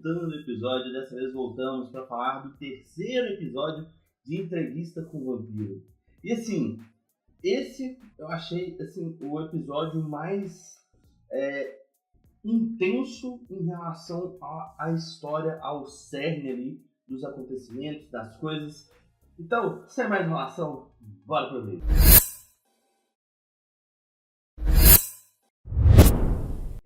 voltando ao episódio. Dessa vez voltamos para falar do terceiro episódio de Entrevista com o Vampiro. E assim, esse eu achei assim, o episódio mais intenso em relação à história, ao cerne ali dos acontecimentos, das coisas. Então, sem mais enrolação, bora pro vídeo.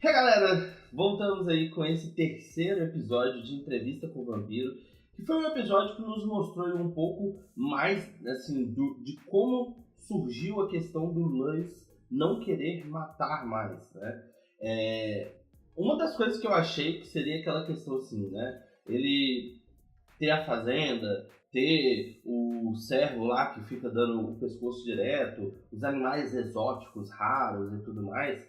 E aí, galera, voltamos aí com esse terceiro episódio de Entrevista com o Vampiro, que foi um episódio que nos mostrou um pouco mais assim, de como surgiu a questão do Luis não querer matar mais, né? Uma das coisas que eu achei que seria aquela questão assim, né? Ele ter a fazenda, ter o cervo lá que fica dando o pescoço direto, os animais exóticos, raros e tudo mais,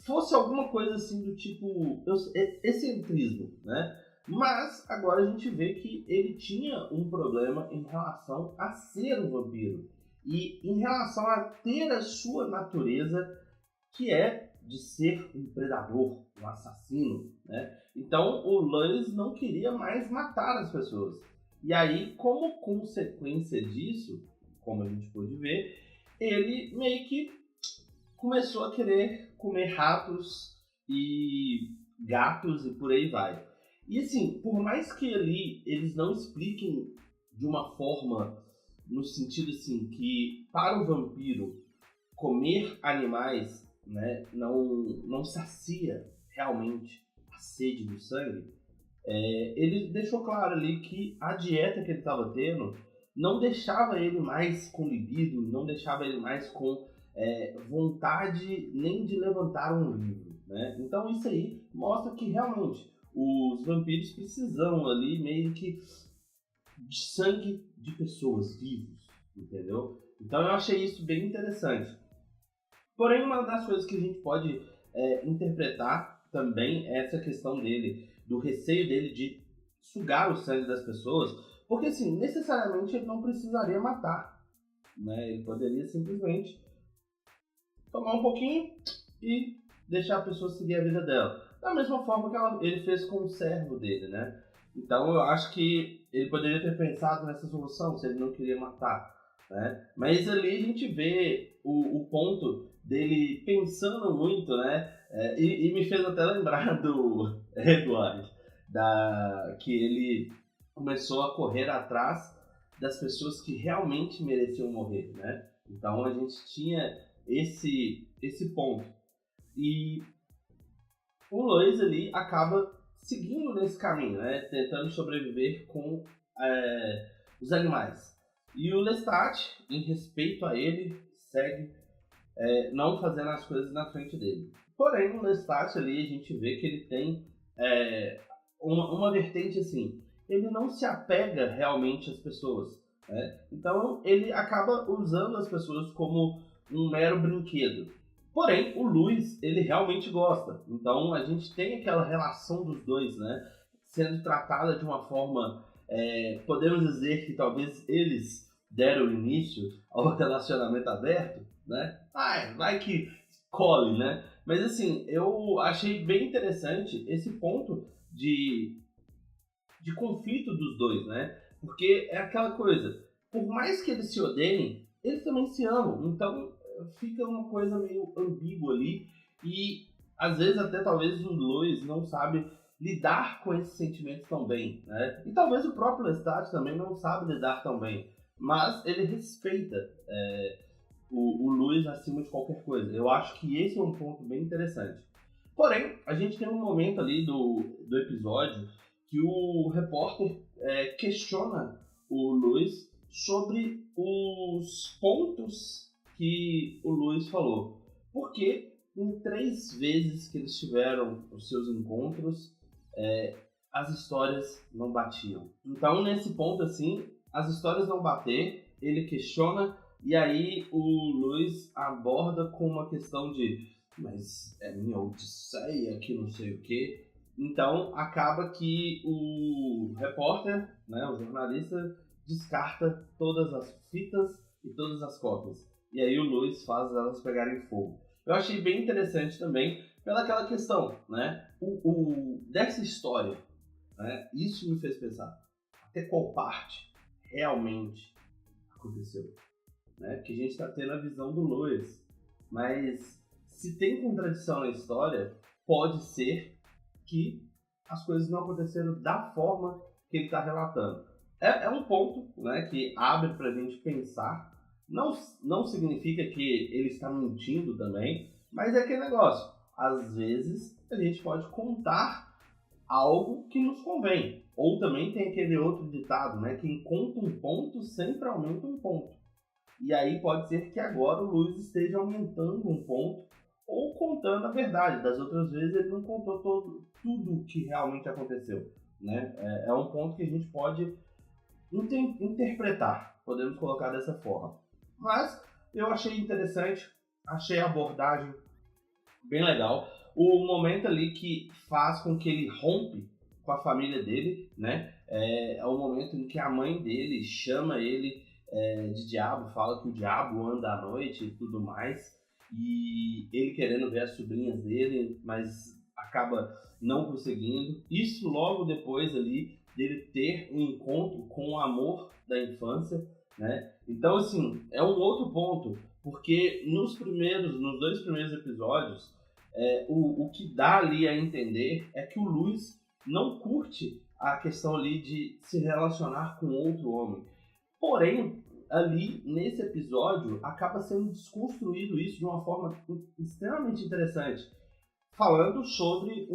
fosse alguma coisa assim do tipo excentrismo, né? Mas agora a gente vê que ele tinha um problema em relação a ser um vampiro e em relação a ter a sua natureza, que é de ser um predador, um assassino, né? Então o Luis não queria mais matar as pessoas. E aí, como consequência disso, como a gente pôde ver, ele meio que começou a querer comer ratos e gatos e por aí vai. E assim, por mais que ali eles não expliquem de uma forma, no sentido assim, que para o vampiro comer animais, né, não sacia realmente a sede do sangue, ele deixou claro ali que a dieta que ele estava tendo não deixava ele mais com libido, não deixava ele mais com vontade nem de levantar um livro, né? Então isso aí mostra que realmente os vampiros precisam ali meio que de sangue de pessoas vivas, entendeu? Então eu achei isso bem interessante. Porém, uma das coisas que a gente pode interpretar também é essa questão dele, do receio dele de sugar o sangue das pessoas, porque assim, necessariamente ele não precisaria matar, né? Ele poderia simplesmente tomar um pouquinho e deixar a pessoa seguir a vida dela. Da mesma forma que ele fez com o servo dele, né? Então eu acho que ele poderia ter pensado nessa solução se ele não queria matar, né? Mas ali a gente vê o ponto dele pensando muito, né? E me fez até lembrar do Edward, que ele começou a correr atrás das pessoas que realmente mereciam morrer, né? Então a gente tinha esse ponto. E o Luis ali acaba seguindo nesse caminho, né? Tentando sobreviver com os animais. E o Lestat, em respeito a ele, segue não fazendo as coisas na frente dele. Porém, o Lestat ali a gente vê que ele tem uma vertente assim. Ele não se apega realmente às pessoas, né? Então ele acaba usando as pessoas como um mero brinquedo. Porém, o Luis, ele realmente gosta. Então a gente tem aquela relação dos dois, né? Sendo tratada de uma forma, podemos dizer que talvez eles deram início ao relacionamento aberto, né? Vai que colhe, né? Mas assim, eu achei bem interessante esse ponto de conflito dos dois, né? Porque é aquela coisa, por mais que eles se odeiem, eles também se amam. Então fica uma coisa meio ambígua ali e às vezes até talvez o Luis não sabe lidar com esses sentimentos tão bem, né? E talvez o próprio Lestat também não sabe lidar tão bem, mas ele respeita o Luis acima de qualquer coisa. Eu acho que esse é um ponto bem interessante. Porém, a gente tem um momento ali do episódio que o repórter questiona o Luis sobre os pontos que o Luis falou. Porque em 3 vezes que eles tiveram os seus encontros, as histórias não batiam. Então, nesse ponto, assim, as histórias não bater, ele questiona, e aí o Luis aborda com uma questão de mas é minha odisseia, que não sei o quê. Então, acaba que o repórter, né, o jornalista, descarta todas as fitas e todas as cópias. E aí o Luis faz elas pegarem fogo. Eu achei bem interessante também pelaquela questão, né? Dessa história, né? Isso me fez pensar, até qual parte realmente aconteceu, né? Porque a gente está tendo a visão do Lois, mas se tem contradição na história, pode ser que as coisas não aconteceram da forma que ele está relatando. É um ponto, né, que abre para a gente pensar. Não significa que ele está mentindo também, mas é aquele negócio. Às vezes a gente pode contar algo que nos convém. Ou também tem aquele outro ditado, né? Quem conta um ponto sempre aumenta um ponto. E aí pode ser que agora o Luiz esteja aumentando um ponto ou contando a verdade. Das outras vezes ele não contou tudo o que realmente aconteceu, né? É um ponto que a gente pode interpretar, podemos colocar dessa forma. Mas eu achei interessante, achei a abordagem bem legal. O momento ali que faz com que ele rompe com a família dele, né? É o momento em que a mãe dele chama ele de diabo, fala que o diabo anda à noite e tudo mais, e ele querendo ver as sobrinhas dele, mas acaba não conseguindo. Isso logo depois ali dele ter um encontro com o amor da infância, né? Então, assim, é um outro ponto, porque nos 2 primeiros episódios, o que dá ali a entender é que o Luiz não curte a questão ali de se relacionar com outro homem. Porém, ali nesse episódio, acaba sendo desconstruído isso de uma forma extremamente interessante. Falando sobre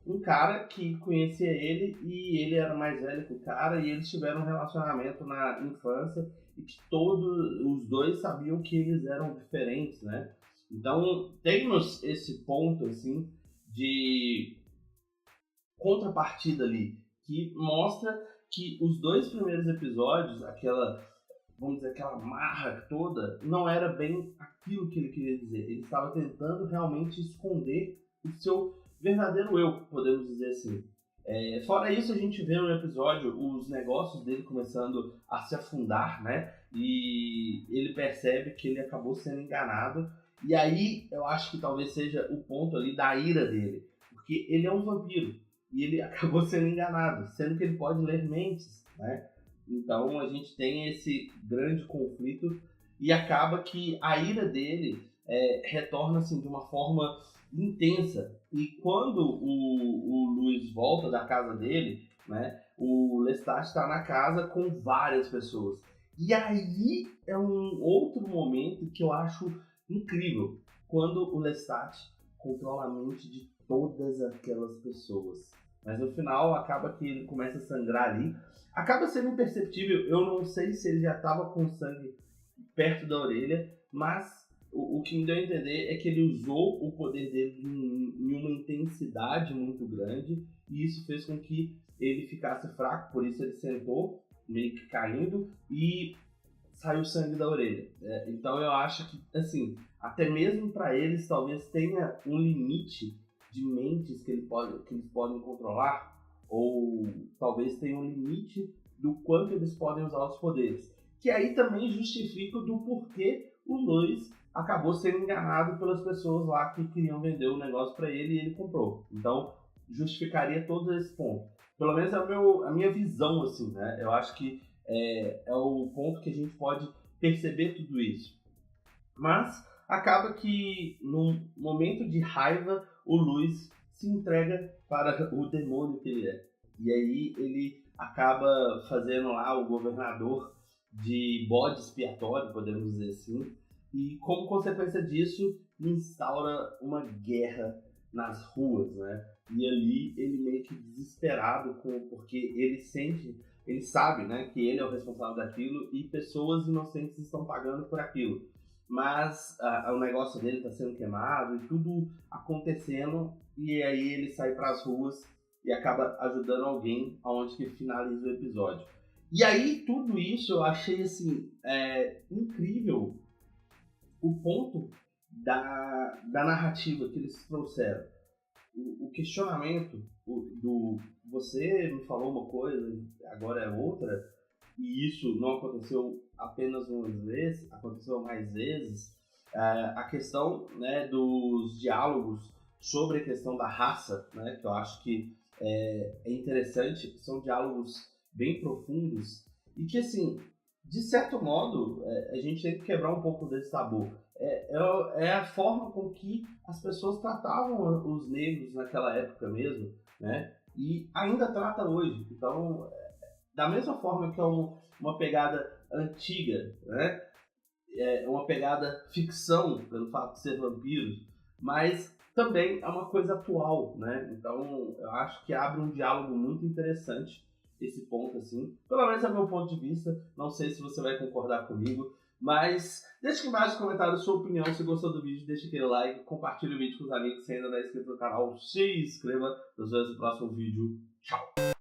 um cara que conhecia ele e ele era mais velho que o cara e eles tiveram um relacionamento na infância e que todos os dois sabiam que eles eram diferentes, né? Então temos esse ponto assim de contrapartida ali que mostra que os 2 primeiros episódios, vamos dizer, aquela marra toda, não era bem aquilo que ele queria dizer. Ele estava tentando realmente esconder o seu verdadeiro eu, podemos dizer assim. Fora isso, a gente vê no episódio os negócios dele começando a se afundar, né? E ele percebe que ele acabou sendo enganado. E aí, eu acho que talvez seja o ponto ali da ira dele. Porque ele é um vampiro. E ele acabou sendo enganado, sendo que ele pode ler mentes, né? Então, a gente tem esse grande conflito e acaba que a ira dele retorna assim, de uma forma intensa. E quando o Luiz volta da casa dele, né, o Lestat está na casa com várias pessoas. E aí é um outro momento que eu acho incrível, quando o Lestat controla a mente de todas aquelas pessoas. Mas no final acaba que ele começa a sangrar ali. Acaba sendo imperceptível, eu não sei se ele já estava com sangue perto da orelha, mas o que me deu a entender é que ele usou o poder dele em uma intensidade muito grande e isso fez com que ele ficasse fraco, por isso ele sentou, meio que caindo, e saiu sangue da orelha. Então eu acho que, assim, até mesmo para eles talvez tenha um limite de mentes que eles podem controlar, ou talvez tenha um limite do quanto eles podem usar os poderes. Que aí também justifica do porquê o Luiz acabou sendo enganado pelas pessoas lá que queriam vender o negócio para ele e ele comprou. Então, justificaria todo esse ponto. Pelo menos é a minha visão, assim, né? Eu acho que é o ponto que a gente pode perceber tudo isso. Mas acaba que, num momento de raiva, o Luiz se entrega para o demônio que ele é. E aí ele acaba fazendo lá o governador de bode expiatório, podemos dizer assim, e como consequência disso instaura uma guerra nas ruas, né? E ali ele meio que desesperado porque ele sabe, né, que ele é o responsável daquilo e pessoas inocentes estão pagando por aquilo. Mas o negócio dele está sendo queimado e tudo acontecendo, e aí ele sai para as ruas e acaba ajudando alguém, aonde que finaliza o episódio. E aí tudo isso eu achei assim incrível o ponto da narrativa que eles trouxeram. O questionamento do você me falou uma coisa, agora é outra, e isso não aconteceu apenas uma vez, aconteceu mais vezes. A questão, né, dos diálogos sobre a questão da raça, né, que eu acho que é interessante, são diálogos bem profundos e que, assim, de certo modo, a gente tem que quebrar um pouco desse tabu. É a forma com que as pessoas tratavam os negros naquela época mesmo, né? E ainda trata hoje. Então, da mesma forma que é uma pegada antiga, né? É uma pegada ficção, pelo fato de ser vampiros, mas também é uma coisa atual, né? Então, eu acho que abre um diálogo muito interessante esse ponto, assim. Pelo menos é o meu ponto de vista. Não sei se você vai concordar comigo, mas deixa aqui embaixo nos comentários a sua opinião. Se gostou do vídeo, deixa aquele like, compartilha o vídeo com os amigos. Se ainda não é inscrito no canal, se inscreva. Nos vemos no próximo vídeo. Tchau!